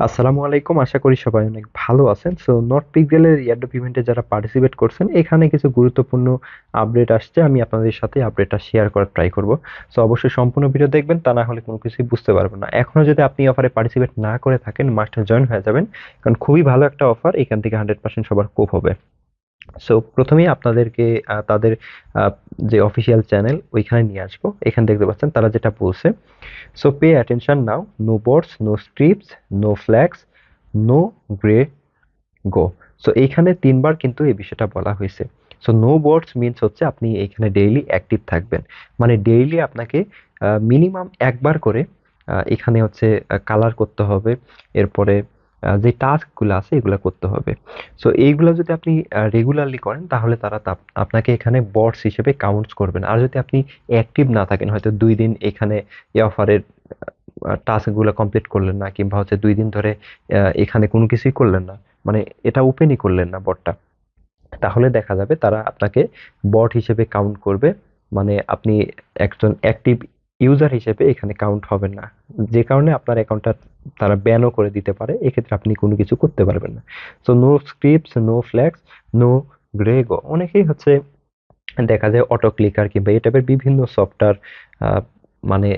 আসসালামু আলাইকুম, আশা করি সবাই অনেক ভালো আছেন। সো নর্থ পিক্সেলের ইয়ারড্রপ ইভেন্টে যারা পার্টিসিপেট করছেন, এখানে কিছু গুরুত্বপূর্ণ আপডেট আসছে। আমি আপনাদের সাথে আপডেটটা শেয়ার করার ট্রাই করব। সো অবশ্যই সম্পূর্ণ ভিডিও দেখবেন, তা না হলে কোনো কিছুই বুঝতে পারবেন না। এখনো যদি আপনি অফারে পার্টিসিপেট না করে থাকেন, মাস্টার জয়েন হয়ে যাবেন, কারণ খুবই ভালো একটা অফার। এখান থেকে 100% সবার কোপ হবে। সো প্রথমেই আপনাদেরকে তাদের আহ, যে অফিসিয়াল চ্যানেল ওইখানে নিয়ে আসবো। এখানে দেখতে পাচ্ছেন তারা যেটা বলছে। So pay attention now. No bots, no strips, no flags, no gray go. So এইখানে তিনবার কিন্তু এই বিষয়টা বলা হয়েছে। সো নো bots মিনস হচ্ছে আপনি এইখানে ডেইলি অ্যাক্টিভ থাকবেন। মানে ডেইলি আপনাকে মিনিমাম একবার করে এখানে হচ্ছে কালার করতে হবে। এরপরে যে টাস্কগুলো আছে এগুলো করতে হবে। সো এইগুলো যদি আপনি রেগুলারলি করেন, তাহলে তারা আপনাকে এখানে বটস হিসেবে কাউন্টস করবেন। আর যদি আপনি অ্যাক্টিভ না থাকেন, হয়তো 2 দিন এখানে এই অফারের টাস্কগুলো কমপ্লিট করলেন না, কিংবা হচ্ছে 2 দিন ধরে এখানে কোনো কিছুই করলেন না, মানে এটা ওপেনই করলেন না বটটা, তাহলে দেখা যাবে তারা আপনাকে বট হিসেবে কাউন্ট করবে। মানে আপনি একজন অ্যাক্টিভ ইউজার হিসেবে এখানে কাউন্ট হবেন না, যে কারণে আপনার অ্যাকাউন্টটা তারা ব্যানও করে দিতে পারে। এক্ষেত্রে আপনি কোনো কিছু করতে পারবেন না। So no scripts, no flags, no গ্রেগো। অনেকেই হচ্ছে দেখা যায় অটো ক্লিকার কিংবা এই টাইপের বিভিন্ন সফটওয়্যার মানে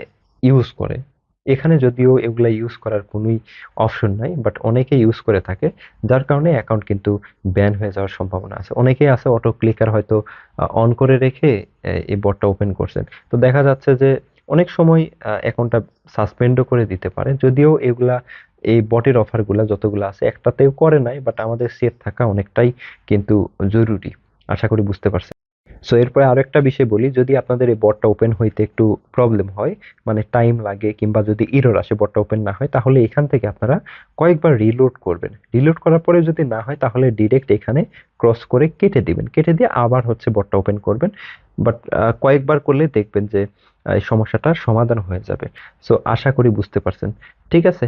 ইউজ করে। এখানে যদিও এগুলা ইউজ করার কোনোই অপশন নাই, বাট অনেকে ইউজ করে থাকে, যার কারণে অ্যাকাউন্ট কিন্তু ব্যান হয়ে যাওয়ার সম্ভাবনা আছে। অনেকেই আছে অটো ক্লিকার হয়তো অন করে রেখে এই বটটা ওপেন করছেন। তো দেখা যাচ্ছে যে অনেক সময় অ্যাকাউন্টটা সাসপেন্ডও করে দিতে পারে। যদিও এগুলা এই বটের অফারগুলা যতগুলো আছে একটাতেও করে নাই, বাট আমাদের সেফ থাকা অনেকটাই কিন্তু জরুরি। আশা করি বুঝতে পারছেন। সো এরপরে আরো একটা বিষয় বলি, যদি আপনাদের এই বটটা ওপেন হইতে একটু প্রবলেম হয়, মানে টাইম লাগে কিংবা যদি এরর আসে বটটা ওপেন না হয়, তাহলে এখান থেকে আপনারা কয়েকবার রিলোড করবেন। রিলোড করার পরে যদি না হয়, তাহলে ডিরেক্ট এখানে ক্রস করে কেটে দিবেন। কেটে দিয়ে আবার হচ্ছে বটটা ওপেন করবেন। বাট কয়েকবার করলে দেখবেন যে এই সমস্যাটার সমাধান হয়ে যাবে। সো আশা করি বুঝতে পারছেন। ঠিক আছে।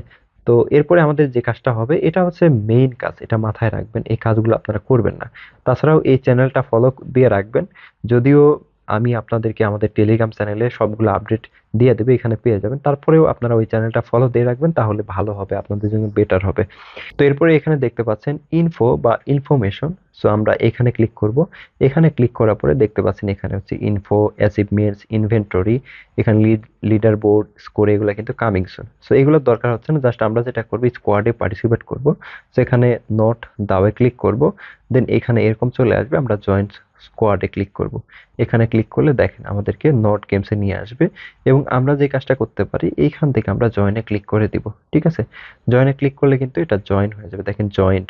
তো এরপরে আমাদের যে কাজটা হবে, এটা হচ্ছে মেইন কাজ, এটা মাথায় রাখবেন, এই কাজগুলো আপনারা করবেন না। তাছাড়াও এই চ্যানেলটা ফলো দিয়ে রাখবেন। যদিও আমি আপনাদেরকে আমাদের টেলিগ্রাম চ্যানেলে সবগুলো আপডেট দিয়ে দেবে, এখানে পেয়ে যাবেন। তারপরেও আপনারা ওই চ্যানেলটা ফলো দিয়ে রাখবেন, তাহলে ভালো হবে, আপনাদের জন্য বেটার হবে। তো এরপরে এখানে দেখতে পাচ্ছেন ইনফো বা ইনফরমেশন। সো আমরা এখানে ক্লিক করব। এখানে ক্লিক করার পরে দেখতে পাচ্ছেন এখানে হচ্ছে ইনফো, অ্যাচিভমেন্টস, ইনভেন্টরি, এখানে লিডার বোর্ড, স্কোর, এগুলো কিন্তু কামিং সুন। সো এগুলোর দরকার হচ্ছে না। জাস্ট আমরা যেটা করবো, স্কোয়াডে পার্টিসিপেট করব। সো এখানে নোট দাওয়ে ক্লিক করব। দেন এখানে এরকম চলে আসবে, আমরা জয়েন্ট স্কোয়াডে ক্লিক করব। এখানে ক্লিক করলে দেখেন আমাদেরকে নোট গেমসে নিয়ে আসবে। এবং আমরা যে কাজটা করতে পারি, এইখান থেকে আমরা জয়েনে ক্লিক করে দিব। ঠিক আছে। জয়েনে ক্লিক করলে কিন্তু এটা জয়েন হয়ে যাবে, দেখেন জয়েন্ট।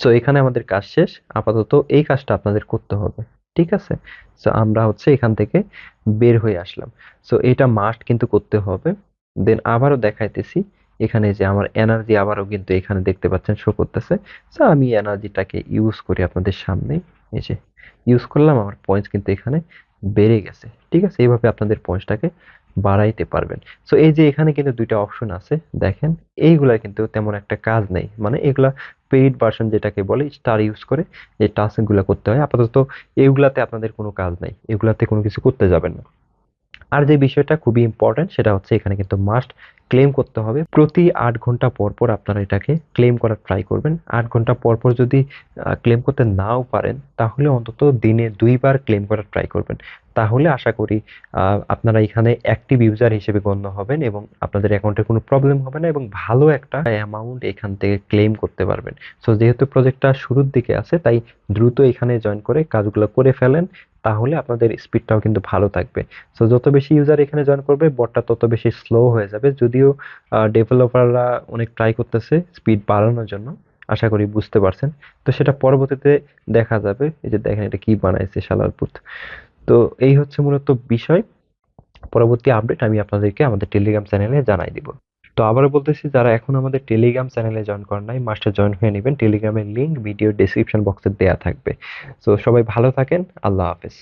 সো এখানে আমাদের কাজ শেষ। আপাতত এই কাজটা আপনাদের করতে হবে। ঠিক আছে। সো আমরা হচ্ছে এখান থেকে বের হয়ে আসলাম। সো এটা মাস্ট কিন্তু করতে হবে। দেন আবারও দেখাইতেছি, এখানে যে আমার এনার্জি আবারও কিন্তু এখানে দেখতে পাচ্ছেন শো করতেছে। সো আমি এনার্জিটাকে ইউজ করি আপনাদের সামনে। এই যে ইউজ করলাম, আমার পয়েন্টস কিন্তু এখানে বেড়ে গেছে। ঠিক আছে। এইভাবে আপনাদের পয়েন্টসটাকে বাড়াইতে পারবেন। সো এই যে এখানে কিন্তু দুইটা অপশন আছে, দেখেন। এইগুলা কিন্তু তেমন একটা কাজ নেই, মানে এগুলা পেইড ভার্সন যেটাকে বলে, স্টার ইউজ করে এই টাস্কগুলো করতে হয়। আপাতত এগুলাতে আপনাদের কোনো কাজ নাই, এগুলাতে কোনো কিছু করতে যাবেন না। আর যে বিষয়টা খুবই ইম্পর্টেন্ট, সেটা হচ্ছে এখানে কিন্তু মাস্ট ক্লেম করতে হবে। প্রতি 8 ঘন্টা পর পর আপনারা এটাকে ক্লেম করার ট্রাই করবেন। 8 ঘন্টা পর পর যদি ক্লেম করতে নাও পারেন, তাহলে অন্তত দিনে 2বার ক্লেম করার ট্রাই করবেন। তাহলে আশা করি আপনারা এখানে অ্যাক্টিভ ইউজার হিসেবে গণ্য হবেন, এবং আপনাদের অ্যাকাউন্টে কোনো প্রবলেম হবে না, এবং ভালো একটা অ্যামাউন্ট এখান থেকে ক্লেম করতে পারবেন। সো যেহেতু প্রজেক্টটা শুরুর দিকে আছে, তাই দ্রুত এখানে জয়েন করে কাজগুলো করে ফেলেন। তাহলে আপনাদের স্পিডটাও কিন্তু ভালো থাকবে। সো যত বেশি ইউজার এখানে জয়েন করবে, বটটা তত বেশি স্লো হয়ে যাবে। যদিও ডেভেলপাররা অনেক ট্রাই করতেছে স্পিড বাড়ানোর জন্য। আশা করি বুঝতে পারছেন। তো সেটা পরবর্তীতে দেখা যাবে। এই যে দেখেন এটা কি বানাইছে শালার পুত। তো এই হচ্ছে মূলত বিষয়। পরবর্তী আপডেট আমি আপনাদেরকে আমাদের টেলিগ্রাম চ্যানেলে জানাই দিব। তো আবারও বলতেছি, যারা এখন আমাদের টেলিগ্রাম চ্যানেলে জয়েন করেন নাই, মাস্টার জয়েন হয়ে নেবেন। টেলিগ্রামের লিংক ভিডিও ডেসক্রিপশন বক্সে দেয়া থাকবে। তো সবাই ভালো থাকেন। আল্লাহ হাফেজ।